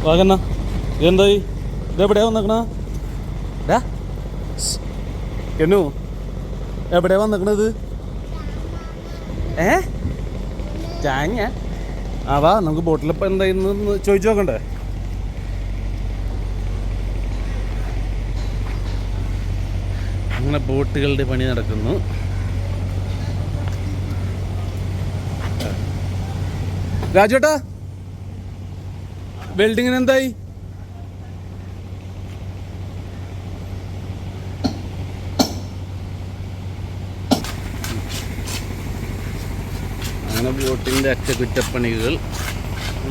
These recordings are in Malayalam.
വാഗണ്ണ ഇതെന്തായി ഇതെവിടെയാ വന്നേക്കണ കെന്നു എവിടെയാ വന്നേക്കണത് ചാഞ്ഞ ആ വാ നമുക്ക് ബോട്ടിലിപ്പോൾ എന്തായിരുന്നു ചോദിച്ചു നോക്കണ്ടേ. അങ്ങനെ ബോട്ടുകളുടെ പണി നടക്കുന്നു. രാജേട്ടാ വെൽഡിങ്ങിന് എന്തായി? അങ്ങനെ ബോട്ടിൻ്റെ അറ്റകുറ്റപ്പണികൾ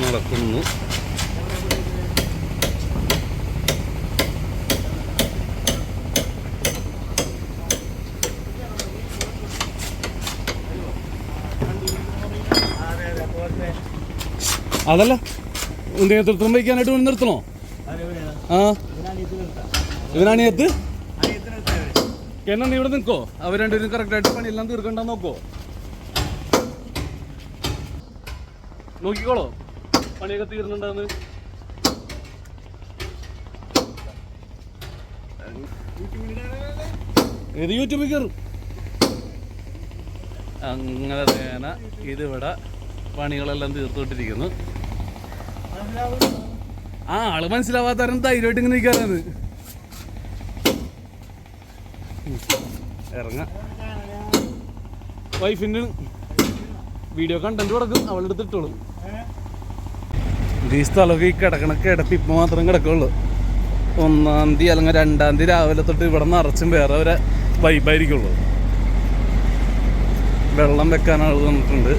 നടക്കുന്നു. അതല്ല നേതൃത്വം വഹിക്കാനായിട്ട് വേണ്ടി നിർത്തണോ? ആ ഇവനാണിയത്ത് എന്നാ നീ ഇവിടെ നിൽക്കോ? അവർ രണ്ടുപേരും കറക്റ്റായിട്ട് പണിയെല്ലാം തീർക്കണ്ട നോക്കോ? നോക്കിക്കോളോ പണിയൊക്കെ തീർന്നുണ്ടെന്ന്. ഏത് യൂട്യൂബിൽ കയറും. അങ്ങനെ തേന ഇതിവിടെ പണികളെല്ലാം തീർത്തോണ്ടിരിക്കുന്നു. ആ ആള് മനസ്സിലാവാത്തവരും ധൈര്യമായിട്ട് ഇങ്ങനെ നിൽക്കാറാണ്. ഇറങ്ങ വൈഫിൻ്റെ വീഡിയോ കണ്ടന്റ് കൊടുക്കും, അവളെടുത്ത് ഇട്ടോളും. ഈ സ്ഥലമൊക്കെ ഈ കിടക്കണ കിടപ്പ് ഇപ്പം മാത്രം കിടക്കുള്ളൂ. 1-ാം തീയതി അല്ലെങ്കിൽ 2-ാം തീയതി രാവിലെ തൊട്ട് ഇവിടെ നിറച്ചും വേറെ ഒരു വൈബായിരിക്കുള്ളൂ. വെള്ളം വെക്കാൻ ആൾ വന്നിട്ടുണ്ട്.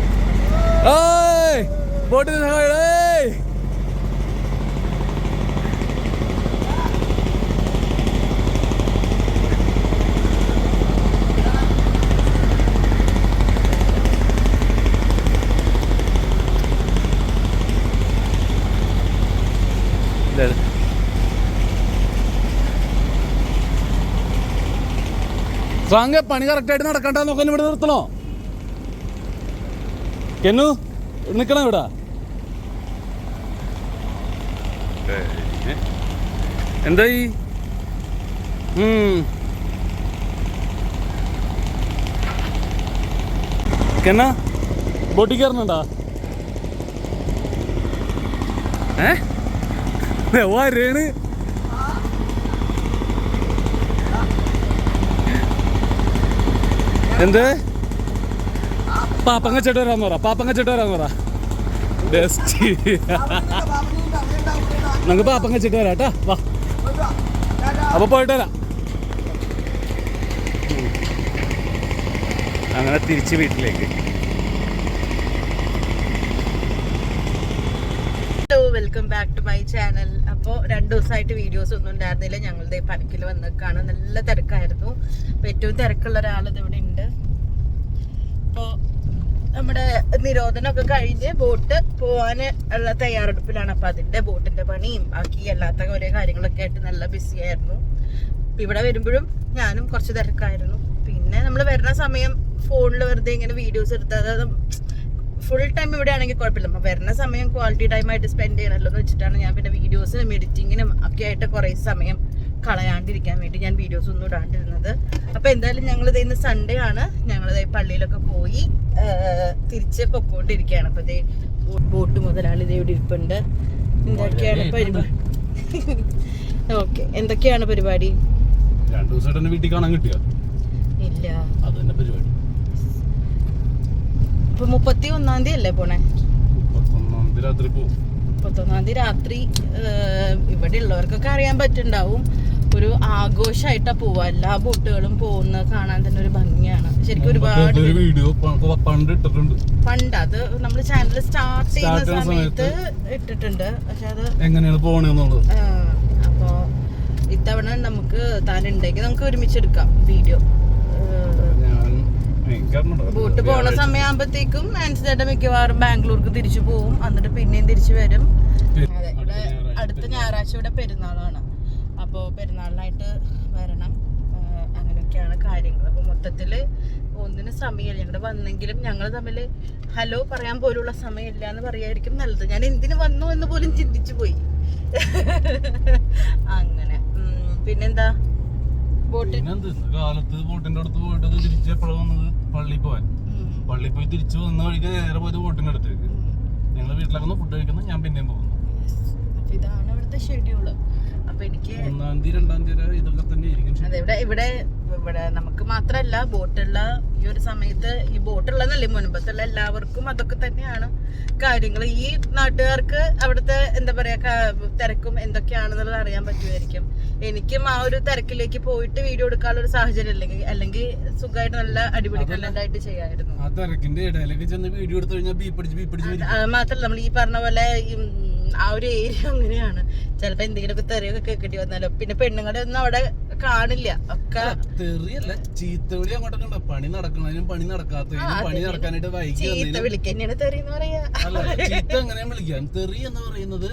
ബോട്ടിൽ സ്വാങ്ക പണി കറക്റ്റായിട്ട് നടക്കണ്ട നോക്കാൻ ഇവിടെ നിർത്തണോ? കെന്നു നിക്കണം ഇവിടെ. എന്തായി? കെന്ന ബോട്ടിൽ കയറുന്നുണ്ടാ? വരേണ് എന്ത് പാപ്പങ്ങ ചേട്ട് വരാന്ന് പറ. പാപ്പങ്ങ ചേട്ട് വരാന്ന് പറ. ബെസ്റ്റ്. നമുക്ക് പാപ്പങ്ങ ചേട്ട് വരാം കേട്ടാ. വാ അപ്പൊ പോയിട്ട് വരാം. അങ്ങനെ തിരിച്ച് വീട്ടിലേക്ക്. Welcome back to my channel. അപ്പോൾ 2 ദിവസമായിട്ട് വീഡിയോസ് ഒന്നും ഉണ്ടായിരുന്നില്ല. ഞങ്ങളുടെ പണിക്കിൽ വന്നേക്കാണ്. നല്ല തിരക്കായിരുന്നു. അപ്പോൾ ഏറ്റവും തിരക്കുള്ള ഒരാൾ ഇതിവിടെ ഉണ്ട്. അപ്പോൾ നമ്മുടെ നിരോധനമൊക്കെ കഴിഞ്ഞ് ബോട്ട് പോകാൻ ഉള്ള തയ്യാറെടുപ്പിലാണ്. അപ്പോൾ അതിൻ്റെ ബോട്ടിൻ്റെ പണിയും ബാക്കി അല്ലാത്ത കുറേ കാര്യങ്ങളൊക്കെ ആയിട്ട് നല്ല ബിസി ആയിരുന്നു. അപ്പോൾ ഇവിടെ വരുമ്പോഴും ഞാനും കുറച്ച് തിരക്കായിരുന്നു. പിന്നെ നമ്മൾ വരുന്ന സമയം ഫോണിൽ വെറുതെ ഇങ്ങനെ വീഡിയോസ് എടുത്തത് ഫുൾ ടൈം ഇവിടെ ആണെങ്കിൽ കുഴപ്പമില്ല. അപ്പോൾ വരുന്ന സമയം ക്വാളിറ്റി ടൈമായിട്ട് സ്പെൻഡ് ചെയ്യണമല്ലോ എന്ന് വെച്ചിട്ടാണ് ഞാൻ പിന്നെ വീഡിയോസിനും എഡിറ്റിങ്ങിനും ഒക്കെ ആയിട്ട് കുറേ സമയം കളയാണ്ടിരിക്കാൻ വേണ്ടി ഞാൻ വീഡിയോസ് ഒന്നും ഇടാണ്ടിരുന്നത്. അപ്പോൾ എന്തായാലും ഞങ്ങളിത് ഇന്ന് സൺഡേ ആണ്. ഞങ്ങളിത് പള്ളിയിലൊക്കെ പോയി തിരിച്ച് പൊക്കോണ്ടിരിക്കുകയാണ്. അപ്പോൾ ഇതേ ബോട്ട് മുതലാളി ഇത് ഇവിടെ ഇരിപ്പുണ്ട്. എന്തൊക്കെയാണ് പരിപാടി? ഓക്കെ, എന്തൊക്കെയാണ് പരിപാടി? 2 ദിവസമായിട്ട് വീട്ടിൽ കാണാൻ കിട്ടിയോ? ഇല്ല. അത് തന്നെ പരിപാടി. ഇപ്പൊ 31-ാം തീയതി അല്ലേ പോണേ? 31-ാം തീയതി രാത്രി പോകും. 31-ാം തീയതി രാത്രി ഇവിടെ ഉള്ളവർക്കൊക്കെ അറിയാൻ പറ്റുണ്ടാവും. ഒരു ആഘോഷമായിട്ടാ പോവാ. എല്ലാ ബോട്ടുകളും പോകുന്ന കാണാൻ തന്നെ ഒരു ഭംഗിയാണ്. ശരിക്കും ഒരുപാട് വീഡിയോ പണ്ട് ഇട്ടിട്ടുണ്ട്. പണ്ട് അത് നമ്മൾ ചാനൽ സ്റ്റാർട്ട് ചെയ്യുന്ന സമയത്ത് ഇട്ടിട്ടുണ്ട്. പക്ഷെ അത് എങ്ങനെയാണ് പോണെന്നുള്ളത്. അപ്പൊ ഇത്തവണ നമുക്ക് താനുണ്ടെങ്കിൽ നമുക്ക് ഒരുമിച്ചെടുക്കാം വീഡിയോ. ബോട്ട് പോണ സമയമാകുമ്പോഴത്തേക്കും ആൻസിയുടെ മിക്കവാറും ബാംഗ്ലൂർക്ക് തിരിച്ചു പോവും. എന്നിട്ട് പിന്നെയും തിരിച്ചു വരും. അതെ, ഇവിടെ അടുത്ത ഞായറാഴ്ച ഇവിടെ പെരുന്നാളാണ്. അപ്പോൾ പെരുന്നാളിനായിട്ട് വരണം. അങ്ങനെയൊക്കെയാണ് കാര്യങ്ങൾ. അപ്പോൾ മൊത്തത്തിൽ ഒന്നിനും സമയമില്ല. ഞങ്ങൾ വന്നെങ്കിലും ഞങ്ങൾ തമ്മിൽ ഹലോ പറയാൻ പോലുള്ള സമയമില്ല എന്ന് പറയായിരിക്കും നല്ലത്. ഞാൻ എന്തിനു വന്നു എന്ന് പോലും ചിന്തിച്ചു പോയി. പിന്നെന്ത് കാലത്ത് ബോട്ടിന്റെ അടുത്ത് പോയിട്ട് തിരിച്ച് എപ്പോഴാണ് വന്നത്? പള്ളിയിൽ പോവാൻ. പള്ളിയിൽ പോയി തിരിച്ചു വന്ന വഴിക്ക് നേരെ പോയത് ബോട്ടിന്റെ അടുത്തേക്ക്. ഞങ്ങൾ വീട്ടിലൊക്കെ ഒന്ന് ഫുഡ് കഴിക്കുന്നു, ഞാൻ പിന്നെയും പോകുന്നു. ഇതാണ് ഇവിടുത്തെ ഷെഡ്യൂള്. അപ്പൊ എനിക്ക് 1-ാം തീയതി 2-ാം തീയതി ഇതൊക്കെ തന്നെ ആയിരിക്കും. അതെ, ഇവിടെ നമുക്ക് മാത്രല്ല ബോട്ടുള്ള ഈ ഒരു സമയത്ത്, ഈ ബോട്ടുള്ളതല്ലേ മുൻപത്തുള്ള എല്ലാവർക്കും അതൊക്കെ തന്നെയാണ് കാര്യങ്ങൾ. ഈ നാട്ടുകാർക്ക് അവിടുത്തെ എന്താ പറയാ തിരക്കും എന്തൊക്കെയാണെന്നുള്ളത് അറിയാൻ പറ്റുമായിരിക്കും. എനിക്കും ആ ഒരു തിരക്കിലേക്ക് പോയിട്ട് വീഡിയോ എടുക്കാനുള്ള ഒരു സാഹചര്യം അല്ലെങ്കിൽ സുഖമായിട്ട് നല്ല അടിപൊളി കണ്ടന്റായിട്ട് ചെയ്യാമായിരുന്നു. ആ തിരക്കിന്റെ ഇടയിലേക്ക് ചെന്ന് വീഡിയോ എടുത്തു കഴിഞ്ഞാൽ ബീപ്പടിച്ച് മാത്രല്ല നമ്മൾ ഈ പറഞ്ഞ പോലെ ആ ഒരു ഏരിയ അങ്ങനെയാണ്. ചിലപ്പോ എന്തെങ്കിലുമൊക്കെ തെറിയൊക്കെ കേൾക്കേണ്ടി വന്നാലോ. പിന്നെ പെണ്ണുങ്ങളെ ഒന്നും അവിടെ കാണില്ല. ഒക്കെ തെറിയല്ല, ചീത്തവിളി അങ്ങോട്ടൊക്കെ ഉണ്ട്. പണി നടക്കുന്നതിനും പണി നടക്കാത്തതിനും പണി നടക്കാനായിട്ട് ചീത്ത വിളിക്കന്നെയാണ് തെറി എന്ന് പറയാ. ചീത്ത എങ്ങനെയാണ് വിളിക്കാം? തെറി എന്ന് പറയുന്നത്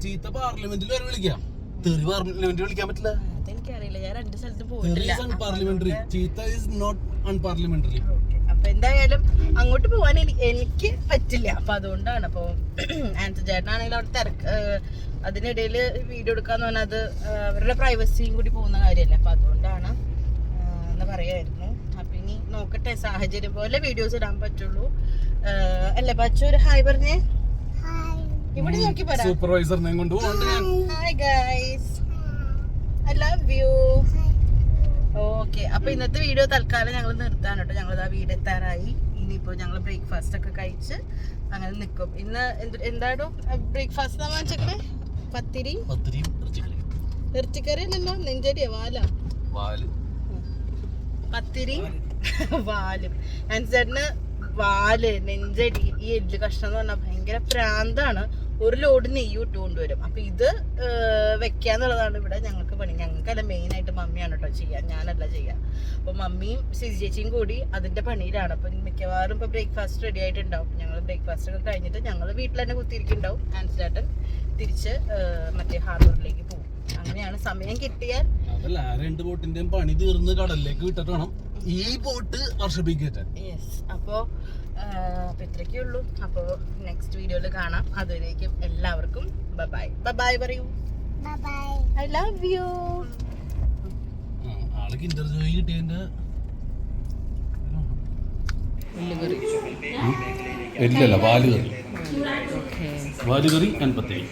ചീത്ത പാർലമെന്റിൽ വരെ വിളിക്കാം, തെറി പാർലമെന്റിൽ വിളിക്കാൻ പറ്റില്ല. എനിക്കറിയില്ല, ഞാൻ 2 സ്ഥലത്തും പോയിട്ടില്ല. പാർലമെന്ററി ചീത്ത ഈസ് നോട്ട് അൺപാർലമെന്ററി. അപ്പൊ എന്തായാലും അങ്ങോട്ട് പോവാൻ എനിക്ക് പറ്റില്ല. അപ്പൊ അതുകൊണ്ടാണ്. അപ്പൊ ആൻസർ ചേട്ടനാണെങ്കിലും അവിടെ തിരക്ക്, അതിനിടയിൽ വീഡിയോ എടുക്കാന്ന് പറഞ്ഞാൽ അത് അവരുടെ പ്രൈവസിയും കൂടി പോകുന്ന കാര്യമല്ല. അപ്പൊ അതുകൊണ്ടാണ് എന്ന് പറയായിരുന്നു. അപ്പൊ ഇനി നോക്കട്ടെ, സാഹചര്യം പോലെ വീഡിയോസ് ഇടാൻ പറ്റുള്ളൂ. അല്ലേ ബച്ചു? ഒരു ഹായ് പറഞ്ഞേ. ഇവിടെ നോക്കി പറ. സൂപ്പർവൈസറിനെ കൊണ്ട് hi guys, I love you. Okay, അപ്പൊ ഇന്നത്തെ വീഡിയോ തൽക്കാലം ഞങ്ങൾ നിർത്താൻ കേട്ടോ. ഞങ്ങളിതാ വീട് എത്താറായി. ഇനിയിപ്പോ ഞങ്ങൾ ബ്രേക്ക്ഫാസ്റ്റ് ഒക്കെ കഴിച്ച് അങ്ങനെ നിൽക്കും. ഇന്ന് എന്താണോ ബ്രേക്ക്ഫാസ്റ്റ് നമ്മൾ വെച്ചേക്കണേ? പത്തിരിയും ഇറച്ചിക്കറി അല്ലല്ലോ, നെഞ്ചരിയോ പത്തിരിയും വാലും. ആൻസറിന് വാല്, നെഞ്ചടി, ഈ എല്ല് കഷ്ണം എന്ന് പറഞ്ഞാൽ ഭയങ്കര പ്രാന്താണ്. ഒരു ലോഡ് നെയ്യ് ഇട്ട് കൊണ്ടുവരും. അപ്പൊ ഇത് വെക്കാന്നുള്ളതാണ് ഇവിടെ ഞങ്ങൾക്ക് പണി. ഞങ്ങൾക്കല്ല, മെയിൻ ആയിട്ട് മമ്മിയാണ് കേട്ടോ ചെയ്യാൻ, ഞാനല്ല ചെയ്യാം. അപ്പൊ മമ്മിയും സിജി ചേച്ചിയും കൂടി അതിന്റെ പണിയിലാണ്. അപ്പൊ മിക്കവാറും ഇപ്പൊ ബ്രേക്ക്ഫാസ്റ്റ് റെഡി ആയിട്ടുണ്ടാവും. ഞങ്ങൾ ബ്രേക്ക്ഫാസ്റ്റ് ഒക്കെ കഴിഞ്ഞിട്ട് ഞങ്ങൾ വീട്ടിൽ തന്നെ കുത്തിയിരിക്കുന്നുണ്ടാവും. ആൻസിലേട്ടൻ തിരിച്ച് മറ്റേ ഹാർബറിലേക്ക് പോകും. അങ്ങനെയാണ്. സമയം കിട്ടിയാൽ അതല്ല, 2 ബോട്ടിന്റെയും പണി തീർന്ന് കടലിലേക്ക് വിട്ടിട്ട് വേണം ഈ ബോട്ട് വർഷപ്പിക്കാൻ. യെസ്. അപ്പോ ഇത്രയൊക്കെ ഉള്ളൂ. അപ്പോ നെക്സ്റ്റ് വീഡിയോയിൽ കാണാം. അതുവരേക്കും എല്ലാവർക്കും ബൈ ബൈ പറയൂ. I love you. ആൾക്ക് ഇന്റർവ്യൂ കിട്ടിയതിന്റെ വാലുകറി ആൻഡ് പത്തിരി.